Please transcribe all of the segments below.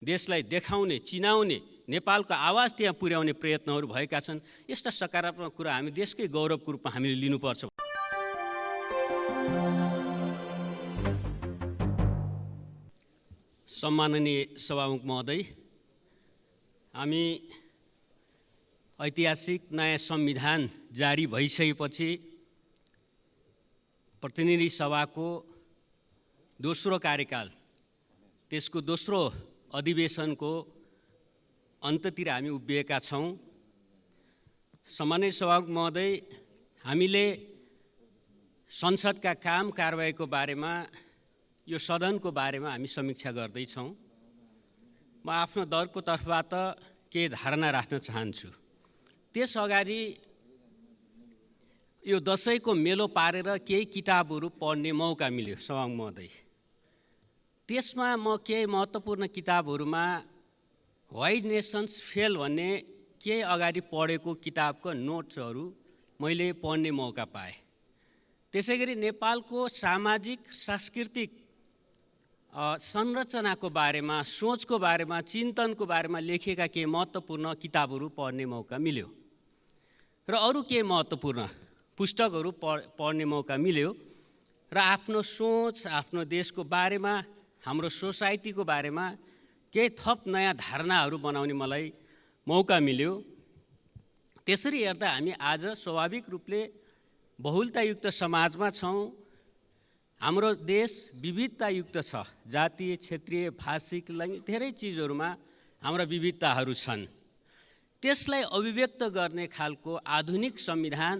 देशलाई देखाउने, चिनाउने, नेपालको आवाज त्यहाँ पुर्याउने प्रयत्नहरू भएका छन्। यस्ता सकारात्मक कुरा हामी देशकै गौरवको रूपमा हामीले लिनुपर्छ। सम्माननीय सभामुख महोदय, हामी ऐतिहासिक नयाँ संविधान जारी भइसकेपछि प्रतिनिधि सभाको दोस्रो कार्यकाल, त्यसको दोस्रो अधिवेशनको अन्ततिर हामी उभिएका छौँ। सम्माननीय सभामुख महोदय, हामीले संसदका काम कारबाहीको बारेमा, यो सदनको बारेमा हामी समीक्षा गर्दैछौँ। म आफ्नो दलको तर्फबाट केही धारणा राख्न चाहन्छु। त्यस अगाडि यो दशैंको मेलो पारेर केही किताबहरू पढ्ने मौका मिल्यो सभामुख महोदय। त्यसमा म केही महत्त्वपूर्ण किताबहरूमा व्हाई नेसन्स फेल भन्ने केही अगाडि पढेको किताबको नोट्सहरू मैले पढ्ने मौका पाएँ। त्यसैगरी नेपालको सामाजिक सांस्कृतिक संरचनाको बारेमा, सोचको बारेमा, चिन्तनको बारेमा लेखिएका केही महत्त्वपूर्ण किताबहरू पढ्ने मौका मिल्यो र अरू केही महत्त्वपूर्ण पुस्तकहरू पढ्ने मौका मिल्यो र आफ्नो सोच, आफ्नो देशको बारेमा, हाम्रो सोसाइटीको बारेमा केही थप नयाँ धारणाहरू बनाउने मलाई मौका मिल्यो। त्यसरी हेर्दा हामी आज स्वाभाविक रूपले बहुलतायुक्त समाजमा छौँ। हाम्रो देश विविधतायुक्त छ। जातीय, क्षेत्रीय, भाषिक, धेरै चिजहरूमा हाम्रा विविधताहरू छन्। त्यसलाई अभिव्यक्त गर्ने खालको आधुनिक संविधान,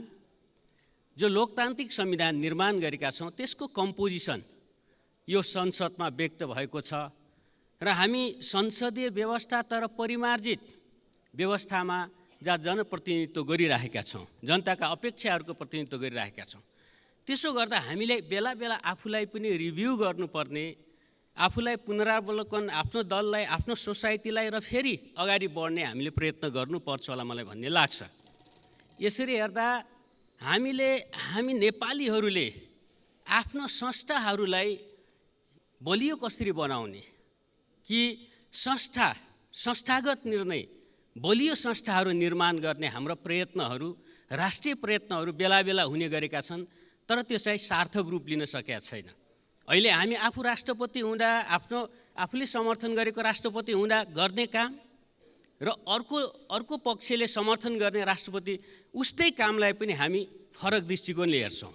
जो लोकतान्त्रिक संविधान निर्माण गरेका छौँ, त्यसको कम्पोजिसन यो संसदमा व्यक्त भएको छ र हामी संसदीय व्यवस्था तर परिमार्जित व्यवस्थामा जहाँ जनप्रतिनिधित्व गरिरहेका छौँ, जनताका अपेक्षाहरूको प्रतिनिधित्व गरिरहेका छौँ। त्यसो गर्दा हामीले बेला बेला आफूलाई पनि रिभ्यू गर्नुपर्ने, आफूलाई पुनरावलोकन, आफ्नो दललाई, आफ्नो सोसाइटीलाई र फेरि अगाडि बढ्ने हामीले प्रयत्न गर्नुपर्छ होला मलाई भन्ने लाग्छ। यसरी हेर्दा हामी नेपालीहरूले आफ्नो संस्थाहरूलाई बलियो कसरी बनाउने, कि संस्थागत निर्णय, बलियो संस्थाहरू निर्माण गर्ने हाम्रो प्रयत्नहरू, राष्ट्रिय प्रयत्नहरू बेला बेला हुने गरेका छन्, तर त्यो चाहिँ सार्थक रूप लिन सकेका छैन। अहिले हामी आफू राष्ट्रपति हुँदा, आफूले समर्थन गरेको राष्ट्रपति हुँदा गर्ने काम र अर्को पक्षले समर्थन गर्ने राष्ट्रपति उस्तै कामलाई पनि हामी फरक दृष्टिकोणले हेर्छौँ।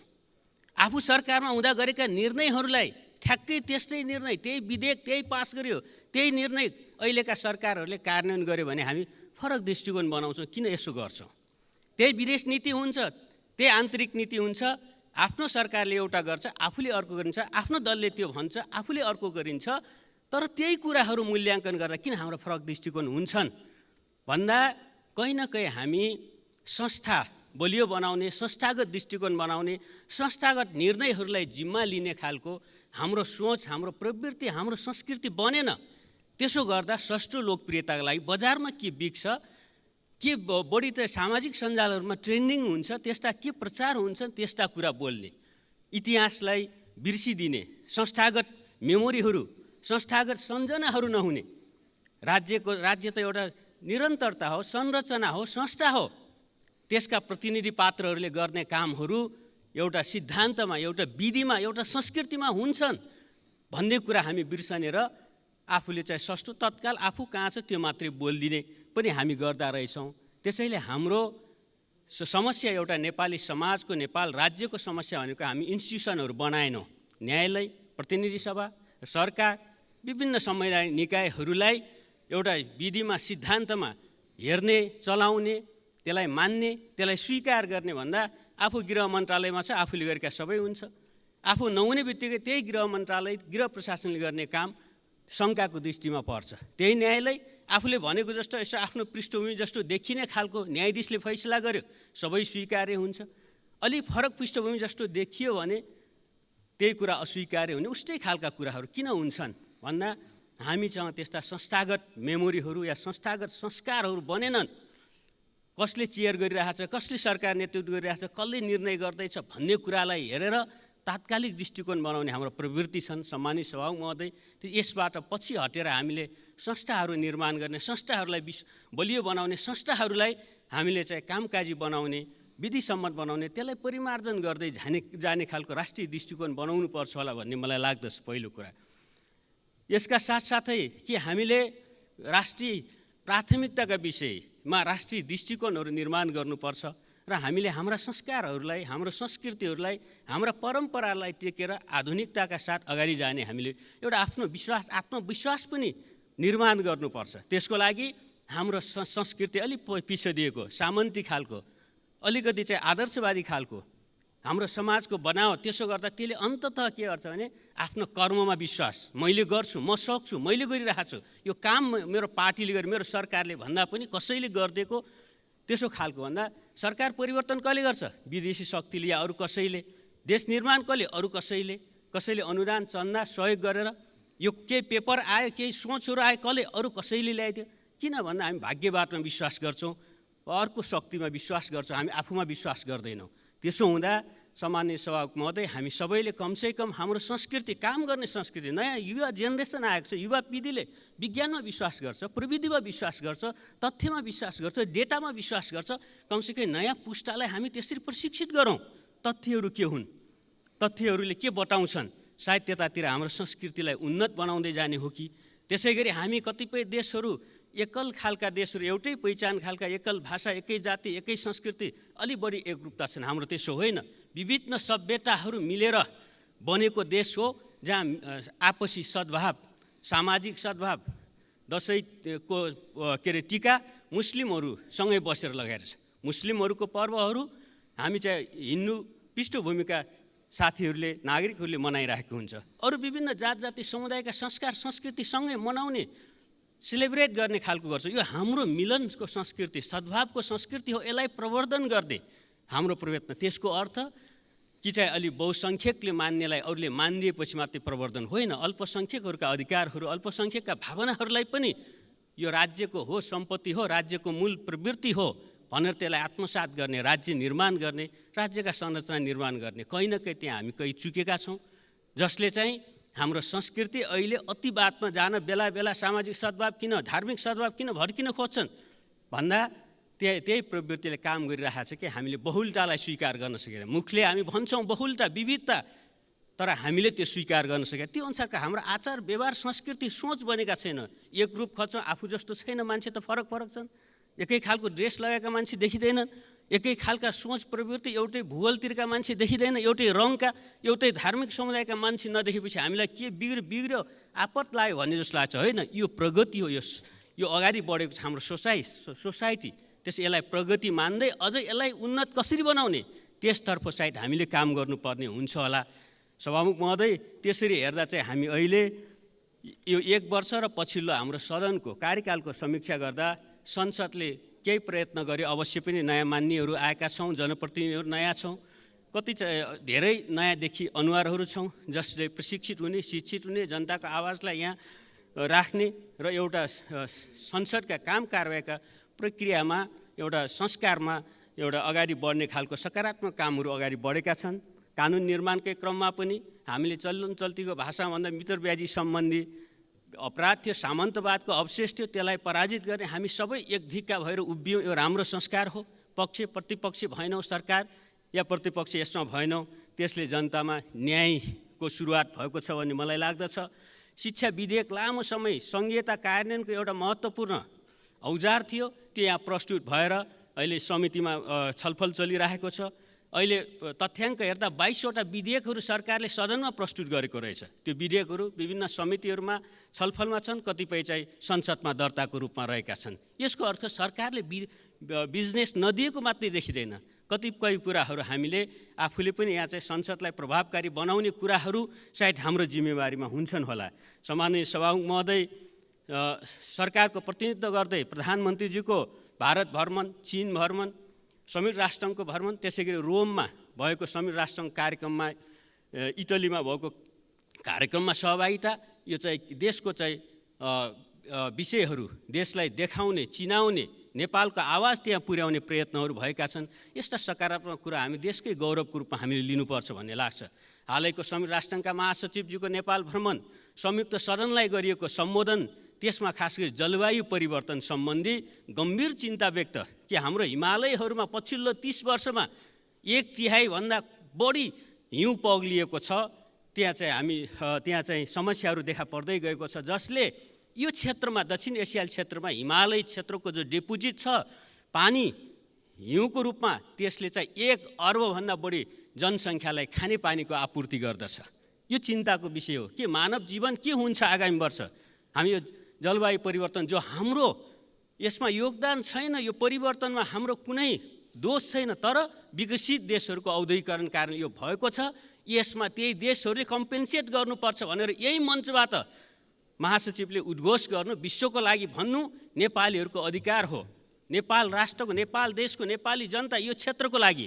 आफू सरकारमा हुँदा गरेका निर्णयहरूलाई ठ्याक्कै त्यस्तै निर्णय, त्यही विधेयक त्यही पास गर्यो, त्यही निर्णय अहिलेका सरकारहरूले कार्यान्वयन गर्यो भने हामी फरक दृष्टिकोण बनाउँछौँ। किन यसो गर्छौँ? त्यही विदेश नीति हुन्छ, त्यही आन्तरिक नीति हुन्छ। आफ्नो सरकारले एउटा गर्छ, आफूले अर्को गरिन्छ, आफ्नो दलले त्यो भन्छ, आफूले अर्को गरिन्छ। तर त्यही कुराहरू मूल्याङ्कन गर्दा किन हाम्रो फरक दृष्टिकोण हुन्छन् भन्दा कहीँ न कहीँ हामी संस्था बलियो बनाउने, संस्थागत दृष्टिकोण बनाउने, संस्थागत निर्णयहरूलाई जिम्मा लिने खालको हाम्रो सोच, हाम्रो प्रवृत्ति, हाम्रो संस्कृति बनेन। त्यसो गर्दा सस्तो लोकप्रियताको लागि बजारमा के बिक्छ, के बढी त सामाजिक सञ्जालहरूमा ट्रेन्डिङ हुन्छ, त्यस्ता के प्रचार हुन्छ, त्यस्ता कुरा बोल्ने, इतिहासलाई बिर्सिदिने, संस्थागत मेमोरीहरू, संस्थागत सम्झनाहरू नहुने। राज्य त एउटा निरन्तरता हो, संरचना हो, संस्था हो। त्यसका प्रतिनिधि पात्रहरूले गर्ने कामहरू एउटा सिद्धान्तमा, एउटा विधिमा, एउटा संस्कृतिमा हुन्छन् भन्ने कुरा हामी बिर्सने र आफूले चाहिँ सस्तो तत्काल आफू कहाँ छ त्यो मात्रै बोलिदिने पनि हामी गर्दा रहेछौँ। त्यसैले हाम्रो समस्या एउटा नेपाली समाजको, नेपाल राज्यको समस्या भनेको हामी इन्स्टिट्युसनहरू बनाएनौँ। न्यायालय, प्रतिनिधि सभा, सरकार, विभिन्न संवैधानिक निकायहरूलाई एउटा विधिमा, सिद्धान्तमा हेर्ने, चलाउने, त्यसलाई मान्ने, त्यसलाई स्वीकार गर्ने भन्दा आफू गृह मन्त्रालयमा छ, आफूले गरेका सबै हुन्छ। आफू नहुने बित्तिकै त्यही गृह मन्त्रालय, गृह प्रशासनले गर्ने काम शङ्काको दृष्टिमा पर्छ। त्यही न्यायालय आफूले भनेको जस्तो यसो आफ्नो पृष्ठभूमि जस्तो देखिने खालको न्यायाधीशले फैसला गर्यो, सबै स्वीकार्य हुन्छ। अलि फरक पृष्ठभूमि जस्तो देखियो भने त्यही कुरा अस्वीकार्य हुने, उस्तै खालका कुराहरू किन हुन्छन् भन्दा हामीसँग त्यस्ता संस्थागत मेमोरीहरू या संस्थागत संस्कारहरू बनेनन्। कसले चेयर गरिरहेछ, कसले सरकार नेतृत्व गरिरहेछ, कसले निर्णय गर्दैछ भन्ने कुरालाई हेरेर तात्कालिक दृष्टिकोण बनाउने हाम्रो प्रवृत्ति छन्। सम्मानित सभामुख महोदय, यसबाट पछि हटेर हामीले संस्थाहरू निर्माण गर्ने, संस्थाहरूलाई बलियो बनाउने, संस्थाहरूलाई हामीले चाहिँ कामकाजी बनाउने, विधिसम्मत बनाउने, त्यसलाई परिमार्जन गर्दै जाने खालको राष्ट्रिय दृष्टिकोण बनाउनु पर्छ होला भन्ने मलाई लाग्दछ पहिलो कुरा। यसका साथसाथै कि हामीले राष्ट्रिय प्राथमिकताका विषयमा राष्ट्रिय दृष्टिकोणहरू निर्माण गर्नुपर्छ र हामीले हाम्रा संस्कारहरूलाई, हाम्रो संस्कृतिहरूलाई, हाम्रा परम्परालाई टेकेर आधुनिकताका साथ अगाडि जाने हामीले एउटा आफ्नो आत्मविश्वास पनि निर्माण गर्नुपर्छ। त्यसको लागि हाम्रो संस्कृति अलिक पिछडिएको, सामन्ती खालको, अलिकति चाहिँ आदर्शवादी खालको हाम्रो समाजको बनावट, त्यसो गर्दा त्यसले अन्ततः के गर्छ भने आफ्नो कर्ममा विश्वास, मैले गर्छु, म सक्छु, मैले गरिरहेको छु, यो काम मेरो पार्टीले गरे, मेरो सरकारले भन्दा पनि कसैले गरिदिएको त्यसो खालको भन्दा सरकार परिवर्तन कसले गर्छ? विदेशी शक्तिले या अरू कसैले। देश निर्माण कसले? अरू कसैले अनुदान, चन्दा, सहयोग गरेर। यो केही पेपर आयो, केही सोचहरू आयो, कसले? अरू कसैले ल्याइदियो। किन भन्दा हामी भाग्यवादमा विश्वास गर्छौँ, अर्को शक्तिमा विश्वास गर्छौँ, हामी आफूमा विश्वास गर्दैनौँ। त्यसो हुँदा सामान्य सभामुख महोदय, हामी सबैले कमसेकम हाम्रो संस्कृति, काम गर्ने संस्कृति, नयाँ युवा जेनेरेसन आएको छ, युवा पिँढीले विज्ञानमा विश्वास गर्छ, प्रविधिमा विश्वास गर्छ, तथ्यमा विश्वास गर्छ, डेटामा विश्वास गर्छ। कमसेकम नयाँ पुस्तालाई हामी त्यसरी प्रशिक्षित गरौँ। तथ्यहरू के हुन्, तथ्यहरूले के बताउँछन्, सायद त्यतातिर हाम्रो संस्कृतिलाई उन्नत बनाउँदै जाने हो कि। त्यसै गरी हामी कतिपय देशहरू, एकल खालका देशहरू, एउटै पहिचान खालका, एकल भाषा, एकै जाति, एकै संस्कृति, अलि बढी एकरूपता छन्। हाम्रो त्यसो होइन, विभिन्न सभ्यताहरू मिलेर बनेको देश हो, जहाँ आपसी सद्भाव, सामाजिक सद्भाव, दसैँको टीका मुस्लिमहरूसँगै बसेर लगाएर छ। मुस्लिमहरूको पर्वहरू हामी चाहिँ हिन्दू पृष्ठभूमिका साथीहरूले, नागरिकहरूले मनाइरहेको हुन्छ। अरू विभिन्न जात जाति समुदायका संस्कार संस्कृतिसँगै मनाउने, सेलिब्रेट गर्ने खालको गर्छ। यो हाम्रो मिलनको संस्कृति, सद्भावको संस्कृति हो। यसलाई प्रवर्धन गर्दै हाम्रो प्रयत्न। त्यसको अर्थ कि चाहिँ अलि बहुसङ्ख्यकले मान्नेलाई अरूले मानिदिएपछि मात्रै प्रवर्धन होइन। अल्पसङ्ख्यकहरूका अधिकारहरू, अल्पसङ्ख्यकका भावनाहरूलाई पनि यो राज्यको हो, सम्पत्ति हो, राज्यको मूल प्रवृत्ति हो भनेर त्यसलाई आत्मसात गर्ने, राज्य निर्माण गर्ने, राज्यका संरचना निर्माण गर्ने, कहीँ न कहीँ त्यहाँ हामी कहीँ चुकेका छौँ। जसले चाहिँ हाम्रो संस्कृति अहिले अतिवादमा जान, बेला बेला सामाजिक सद्भाव किन, धार्मिक सद्भाव किन भड्किन खोज्छन् भन्दा त्यही प्रवृत्तिले काम गरिरहेको छ कि हामीले बहुलतालाई स्वीकार गर्न सकेन। मुखले हामी भन्छौँ बहुलता, विविधता, तर हामीले त्यो स्वीकार गर्न सकेन। त्यो अनुसारका हाम्रो आचार व्यवहार संस्कृति सोच बनेका छैन। एक रूप खोज्छौँ, आफू जस्तो छैन मान्छे, त फरक छन्। एकै खालको ड्रेस लगाएका मान्छे देखिँदैनन्, एकै खालका सोच प्रवृत्ति, एउटै भूगोलतिरका मान्छे देखिँदैन, एउटै रङका, एउटै धार्मिक समुदायका मान्छे नदेखेपछि हामीलाई के बिग्रियो, आपत लाग्यो भन्ने जस्तो लाग्छ। होइन, यो प्रगति हो। यो अगाडि बढेको छ हाम्रो सोसाइटी। यसलाई प्रगति मान्दै अझै यसलाई उन्नत कसरी बनाउने, त्यसतर्फ सायद हामीले काम गर्नुपर्ने हुन्छ होला। सभामुख महोदय, त्यसरी हेर्दा चाहिँ हामी अहिले यो 1 वर्ष र पछिल्लो हाम्रो सदनको कार्यकालको समीक्षा गर्दा संसदले केही प्रयत्न गर्यो। अवश्य पनि नयाँ मान्नेहरू आएका छौँ, जनप्रतिनिधिहरू नयाँ छौँ, कति चाहिँ धेरै नयाँदेखि अनुहारहरू छौँ, जसले प्रशिक्षित हुने, शिक्षित हुने, जनताको आवाजलाई यहाँ राख्ने र एउटा संसदका काम कारबाहीका प्रक्रियामा, एउटा संस्कारमा एउटा अगाडि बढ्ने खालको सकारात्मक कामहरू अगाडि बढेका छन्। कानुन निर्माणकै क्रममा पनि हामीले चलन चल्तीको भाषाभन्दा मित्रव्याजी सम्बन्धी अपराध थियो, सामन्तवादको अवशेष थियो, त्यसलाई पराजित गर्ने हामी सबै एक धिक्का भएर उभियौँ। यो राम्रो संस्कार हो। पक्ष प्रतिपक्ष भएनौँ, सरकार या प्रतिपक्ष यसमा भएनौँ, त्यसले जनतामा न्यायको सुरुवात भएको छ भन्ने मलाई लाग्दछ। शिक्षा विधेयक लामो समय सङ्घीयता कार्यान्वयनको एउटा महत्त्वपूर्ण औजार थियो, त्यो यहाँ प्रस्तुत भएर अहिले समितिमा छलफल चलिरहेको छ। अहिले तथ्याङ्क हेर्दा 22वटा विधेयकहरू सरकारले सदनमा प्रस्तुत गरेको रहेछ। त्यो विधेयकहरू विभिन्न समितिहरूमा छलफलमा छन्, कतिपय चाहिँ संसदमा दर्ताको रूपमा रहेका छन्। यसको अर्थ सरकारले बिजनेस नदिएको मात्रै देखिँदैन, कतिपय कुराहरू हामीले आफूले पनि यहाँ चाहिँ संसदलाई प्रभावकारी बनाउने कुराहरू सायद हाम्रो जिम्मेवारीमा हुन्छन् होला। सामान्य सभामुख महोदय, सरकारको प्रतिनिधित्व गर्दै प्रधानमन्त्रीजीको भारत भ्रमण, चीन भ्रमण, संयुक्त राष्ट्रसङ्घको भ्रमण, त्यसै गरी रोममा भएको संयुक्त राष्ट्रसङ्घ कार्यक्रममा, इटलीमा भएको कार्यक्रममा सहभागिता, यो चाहिँ देशको चाहिँ विषयहरू देशलाई देखाउने, चिनाउने, नेपालको आवाज त्यहाँ पुर्याउने प्रयत्नहरू भएका छन्। यस्ता सकारात्मक कुरा हामी देशकै गौरवको रूपमा हामीले लिनुपर्छ भन्ने लाग्छ। हालैको संयुक्त राष्ट्रसङ्घका महासचिवजीको नेपाल भ्रमण, संयुक्त सदनलाई गरिएको सम्बोधन त्यसमा खास गरी जलवायु परिवर्तन सम्बन्धी गम्भीर चिन्ता व्यक्त कि हाम्रो हिमालयहरूमा पछिल्लो 30 वर्षमा 1/3 भन्दा बढी हिउँ पग्लिएको छ। त्यहाँ चाहिँ समस्याहरू देखा पर्दै गएको छ, जसले यो क्षेत्रमा दक्षिण एसियाली क्षेत्रमा हिमालय क्षेत्रको जो डिपोजिट छ पानी हिउँको रूपमा, त्यसले चाहिँ 1 अर्बभन्दा बढी जनसङ्ख्यालाई खानेपानीको आपूर्ति गर्दछ। यो चिन्ताको विषय हो कि मानव जीवन के हुन्छ आगामी वर्ष। हामी यो जलवायु परिवर्तन जो हाम्रो यसमा योगदान छैन, यो परिवर्तनमा हाम्रो कुनै दोष छैन, तर विकसित देशहरूको औद्योगिकरण कारण यो भएको छ। यसमा त्यही देशहरूले कम्पेन्सेट गर्नुपर्छ भनेर यही मञ्चबाट महासचिवले उद्घोष गर्नु, विश्वको लागि भन्नु नेपालीहरूको अधिकार हो। नेपाल राष्ट्रको, नेपाल देशको, नेपाली जनता, यो क्षेत्रको लागि,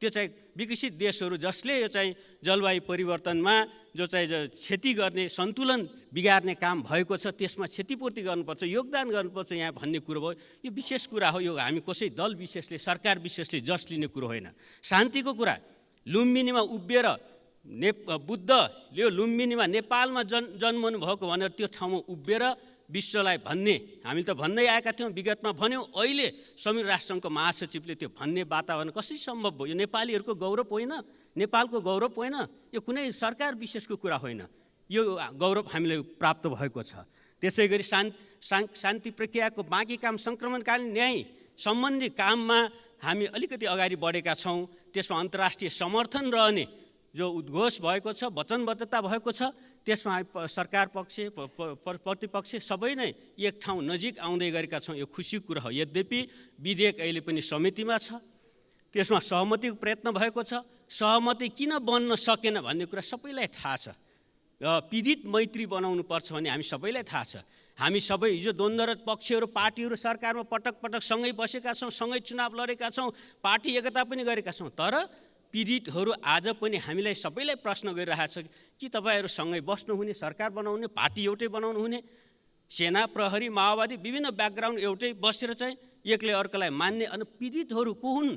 त्यो चाहिँ विकसित देशहरू जसले यो चाहिँ जलवायु परिवर्तनमा जो चाहिँ क्षति गर्ने, सन्तुलन बिगार्ने काम भएको छ, त्यसमा क्षतिपूर्ति गर्नुपर्छ, योगदान गर्नुपर्छ यहाँ भन्ने कुरो भयो। यो विशेष कुरा हो। यो हामी कसै दल विशेषले, सरकार विशेषले जस लिने कुरो होइन। शान्तिको कुरा, लुम्बिनीमा उभिएर बुद्धले यो लुम्बिनीमा नेपालमा जन्मनु भएको भनेर त्यो ठाउँमा उभिएर विश्वलाई भन्ने, हामी त भन्दै आएका थियौँ, विगतमा भन्यौँ। अहिले संयुक्त राष्ट्रसङ्घको महासचिवले त्यो भन्ने वातावरण कसरी सम्भव भयो? यो नेपालीहरूको गौरव होइन, नेपालको गौरव होइन, यो कुनै सरकार विशेषको कुरा होइन। यो गौरव हामीलाई प्राप्त भएको छ। त्यसै गरी शान्ति प्रक्रियाको बाँकी काम, सङ्क्रमणकालीन न्याय सम्बन्धी काममा हामी अलिकति अगाडि बढेका छौँ। त्यसमा अन्तर्राष्ट्रिय समर्थन रहने जो उद्घोष भएको छ, वचनबद्धता भएको छ, त्यसमा सरकार पक्ष प्रतिपक्ष सबै नै एक ठाउँ नजिक आउँदै गरेका छौँ। यो खुसीको कुरा हो। यद्यपि विधेयक अहिले पनि समितिमा छ, त्यसमा सहमतिको प्रयत्न भएको छ। सहमति किन बन्न सकेन भन्ने कुरा सबैलाई थाहा छ। पीडित मैत्री बनाउनु पर्छ भन्ने हामी सबैलाई थाहा छ। हामी सबै हिजो द्वन्द्वरत पक्षहरू, पार्टीहरू सरकारमा पटक पटक सँगै बसेका छौँ, सँगै चुनाव लडेका छौँ, पार्टी एकता पनि गरेका छौँ। तर पीडितहरू आज पनि हामीलाई सबैलाई प्रश्न गरिरहेको छ कि तपाईँहरू सँगै बस्नुहुने, सरकार बनाउने, पार्टी एउटै बनाउनु हुने, सेना, प्रहरी, माओवादी विभिन्न ब्याकग्राउन्ड एउटै बसेर चाहिँ एकले अर्कोलाई मान्ने, अनि पीडितहरू को हुन्,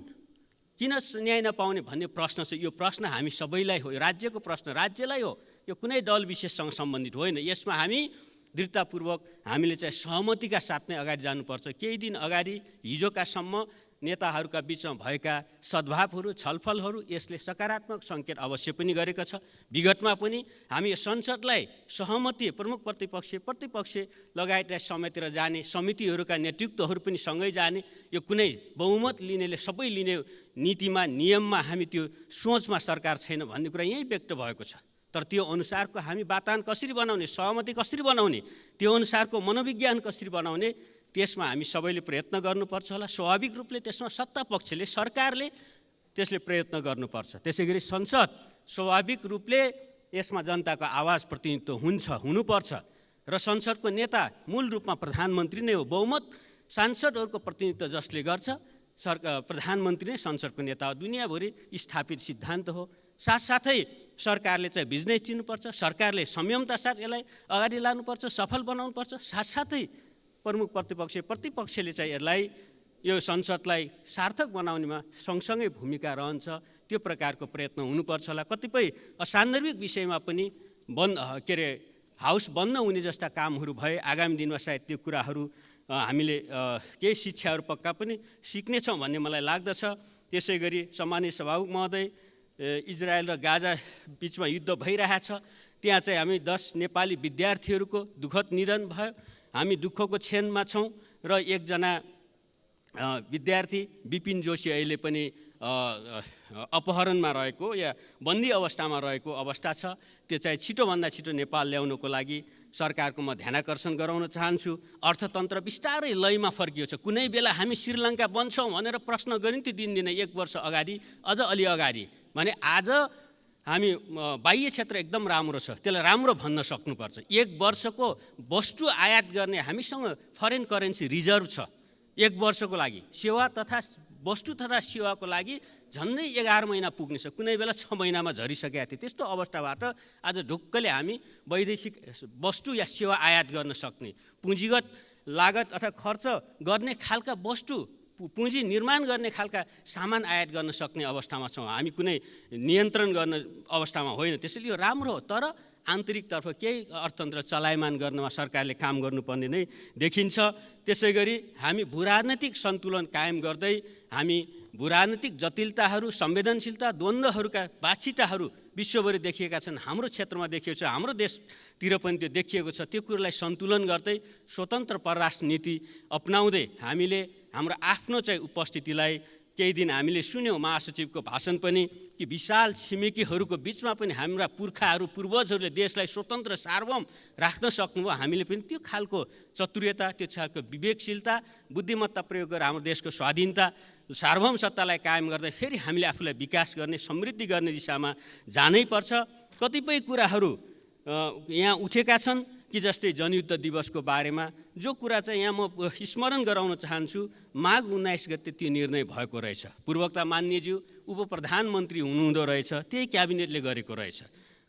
किन न्याय नपाउने भन्ने प्रश्न छ। यो प्रश्न हामी सबैलाई हो, राज्यको प्रश्न राज्यलाई हो, यो कुनै दल विशेषसँग सम्बन्धित होइन। यसमा हामी दृढतापूर्वक हामीले चाहिँ सहमतिका साथ नै अगाडि जानुपर्छ। केही दिन अगाडि हिजोकासम्म नेताहरूका बिचमा भएका सद्भावहरू, छलफलहरू यसले सकारात्मक सङ्केत अवश्य पनि गरेको छ। विगतमा पनि हामी संसदलाई सहमति, प्रमुख प्रतिपक्ष लगायतलाई समेटेर जाने, समितिहरूका नेतृत्वहरू पनि सँगै जाने, यो कुनै बहुमत लिनेले सबै लिने नीतिमा, नियममा हामी त्यो सोचमा सरकार छैन भन्ने कुरा यहीँ व्यक्त भएको छ। तर त्यो अनुसारको हामी वातावरण कसरी बनाउने, सहमति कसरी बनाउने, त्यो अनुसारको मनोविज्ञान कसरी बनाउने, त्यसमा हामी सबैले प्रयत्न गर्नुपर्छ होला। स्वाभाविक रूपले त्यसमा सत्ता पक्षले, सरकारले त्यसले प्रयत्न गर्नुपर्छ। त्यसै गरी संसद स्वाभाविक रूपले यसमा जनताको आवाज प्रतिनिधित्व हुनुपर्छ र संसदको नेता मूल रूपमा प्रधानमन्त्री नै हो। बहुमत सांसदहरूको प्रतिनिधित्व जसले गर्छ, प्रधानमन्त्री नै संसदको नेता हो। दुनियाँभरि स्थापित सिद्धान्त हो। साथसाथै सरकारले चाहिँ बिजनेस दिनुपर्छ, सरकारले संयमता साथ यसलाई अगाडि लानुपर्छ, सफल बनाउनुपर्छ। साथसाथै प्रमुख प्रतिपक्षले चाहिँ यसलाई, यो संसदलाई सार्थक बनाउनेमा सँगसँगै भूमिका रहन्छ। त्यो प्रकारको प्रयत्न हुनुपर्छ होला। कतिपय असान्दर्भिक विषयमा पनि हाउस बन्द हुने जस्ता कामहरू भए, आगामी दिनमा सायद त्यो कुराहरू हामीले केही शिक्षाहरू पक्का पनि सिक्नेछौँ भन्ने मलाई लाग्दछ। त्यसै गरी सम्मानित सभामुख महोदय, इजरायल र गाजा बिचमा युद्ध भइरहेछ। त्यहाँ चाहिँ हामी 10 नेपाली विद्यार्थीहरूको दुःखद निधन भयो। हामी दुःखको क्षणमा छौँ र एकजना विद्यार्थी विपिन जोशी अहिले पनि अपहरणमा रहेको या बन्दी अवस्थामा रहेको अवस्था छ। त्यो चाहिँ छिटोभन्दा छिटो नेपाल ल्याउनको लागि सरकारको म ध्यानाकर्षण गराउन चाहन्छु। अर्थतन्त्र बिस्तारै लयमा फर्किएको छ। कुनै बेला हामी श्रीलङ्का बन्छौँ भनेर प्रश्न गरिन्थ्यो दिनदिनै, 1 वर्ष अगाडि, अझ अलि अगाडि भने आज हामी बाह्य क्षेत्र एकदम राम्रो छ, त्यसलाई राम्रो भन्न सक्नुपर्छ। 1 वर्षको वस्तु आयात गर्ने हामीसँग फरेन करेन्सी रिजर्भ छ। 1 वर्षको लागि सेवा तथा वस्तु तथा सेवाको लागि झन्डै 11 महिना पुग्नेछ। कुनै बेला 6 महिनामा झरिसकेका थिए। त्यस्तो अवस्थाबाट आज ढुक्कले हामी वैदेशिक वस्तु या सेवा आयात गर्न सक्ने, पुँजीगत लागत अथवा खर्च गर्ने खालका वस्तु, पुँजी निर्माण गर्ने खालका सामान आयात गर्न सक्ने अवस्थामा छौँ। हामी कुनै नियन्त्रण गर्ने अवस्थामा होइन। त्यसैले यो राम्रो हो। तर आन्तरिकतर्फ केही अर्थतन्त्र चलायमान गर्नमा सरकारले काम गर्नुपर्ने नै देखिन्छ। त्यसै गरी हामी भूराजनैतिक सन्तुलन कायम गर्दै हामी भूराजनैतिक जटिलताहरू, संवेदनशीलता, द्वन्द्वहरूका बाछिटाहरू विश्वभरि देखिएका छन्, हाम्रो क्षेत्रमा देखिएको छ, हाम्रो देशतिर पनि त्यो देखिएको छ। त्यो कुरोलाई सन्तुलन गर्दै स्वतन्त्र परराष्ट्र नीति अपनाउँदै हामीले हाम्रो आफ्नो चाहिँ उपस्थितिलाई केही दिन हामीले सुन्यौँ महासचिवको भाषण पनि कि विशाल छिमेकीहरूको बिचमा पनि हाम्रा पुर्खाहरू पूर्वजहरूले देशलाई स्वतन्त्र सार्वभौम राख्न सक्नुभयो। हामीले पनि त्यो खालको चतुर्यता, त्यो खालको विवेकशीलता, बुद्धिमत्ता प्रयोग गरेर हाम्रो देशको स्वाधीनता, सार्वभौम सत्तालाई कायम गर्दै फेरि हामीले आफूलाई विकास गर्ने, समृद्धि गर्ने दिशामा जानै पर्छ। कतिपय कुराहरू यहाँ उठेका छन् कि जस्तै जनयुद्ध दिवसको बारेमा जो कुरा चाहिँ यहाँ म स्मरण गराउन चाहन्छु, माघ 19 गते त्यो निर्णय भएको रहेछ। पूर्वोक्ता माननीयज्यू उप प्रधानमन्त्री हुनुहुँदो रहेछ, त्यही क्याबिनेटले गरेको रहेछ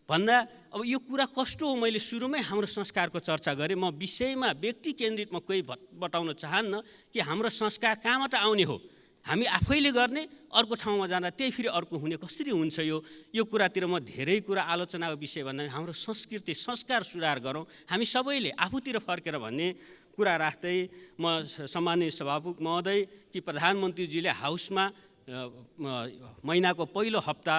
भन्दा अब यो कुरा कस्तो हो, मैले सुरुमै हाम्रो संस्कारको चर्चा गरेँ। म विषयमा व्यक्ति केन्द्रित म कोही बताउन चाहन्न कि हाम्रो संस्कार कहाँबाट आउने हो। हामी आफैले गर्ने, अर्को ठाउँमा जाँदा त्यही फेरि अर्को हुने कसरी हुन्छ यो कुरातिर म धेरै कुरा आलोचनाको विषय भन्दा हाम्रो संस्कृति संस्कार सुधार गरौँ हामी सबैले आफूतिर फर्केर भन्ने कुरा राख्दै म सम्माननीय सभामुख महोदय कि प्रधानमन्त्रीजीले हाउसमा महिनाको पहिलो हप्ता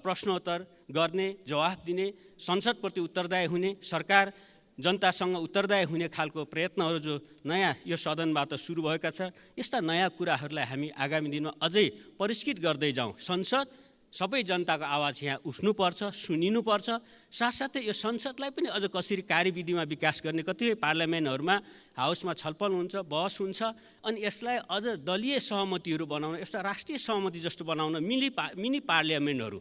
प्रश्नोत्तर गर्ने, जवाफ दिने, संसदप्रति उत्तरदायी हुने, सरकार जनतासँग उत्तरदायी हुने खालको प्रयत्नहरू जो नयाँ यो सदनबाट सुरु भएका छ, यस्ता नयाँ कुराहरूलाई हामी आगामी दिनमा अझै परिष्कृत गर्दै जाउँ। संसद सबै जनताको आवाज यहाँ उठ्नुपर्छ, सुनिनुपर्छ। साथसाथै यो संसदलाई पनि अझ कसरी कार्यविधिमा विकास गर्ने, कतिपय पार्लियामेन्टहरूमा हाउसमा छलफल हुन्छ, बहस हुन्छ, अनि यसलाई अझ दलीय सहमतिहरू बनाउन, एउटा राष्ट्रिय सहमति जस्तो बनाउन मिनी पार्लियामेन्टहरू,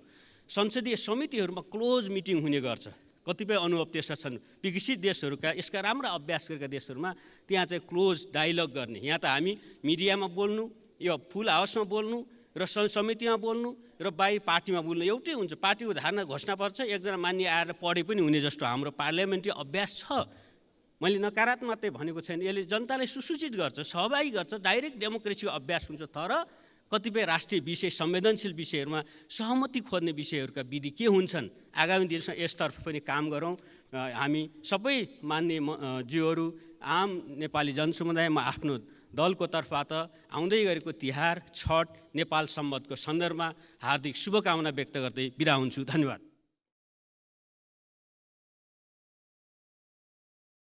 संसदीय समितिहरूमा क्लोज मिटिङ हुने गर्छ। कतिपय अनुभव त्यस्ता छन् विकसित देशहरूका, यसका राम्रा अभ्यास गरेका देशहरूमा त्यहाँ चाहिँ क्लोज डायलग गर्ने। यहाँ त हामी मिडियामा बोल्नु, यो फुल हाउसमा बोल्नु र समितिमा बोल्नु र बाहिर पार्टीमा बोल्नु एउटै हुन्छ। पार्टीको धारणा घोषणा पर्छ, एकजना मान्य आएर पढे पनि हुने जस्तो हाम्रो पार्लियामेन्ट्री अभ्यास छ। मैले नकारात्मक मात्रै भनेको छैन, यसले जनतालाई सुसूचित गर्छ, सहभागी गर्छ, डाइरेक्ट डेमोक्रेसीको अभ्यास हुन्छ। तर कतिपय राष्ट्रिय विषय, संवेदनशील विषयहरूमा सहमति खोज्ने विषयहरूका विधि के हुन्छन्, आगामी दिनमा यसतर्फ पनि काम गरौँ। हामी सबै मान्य ज्यूहरू, आम नेपाली जनसमुदाय, म आफ्नो दलको तर्फबाट आउँदै गरेको तिहार, छठ, नेपाल सम्वतको सन्दर्भमा हार्दिक शुभकामना व्यक्त गर्दै बिदा हुन्छु। धन्यवाद।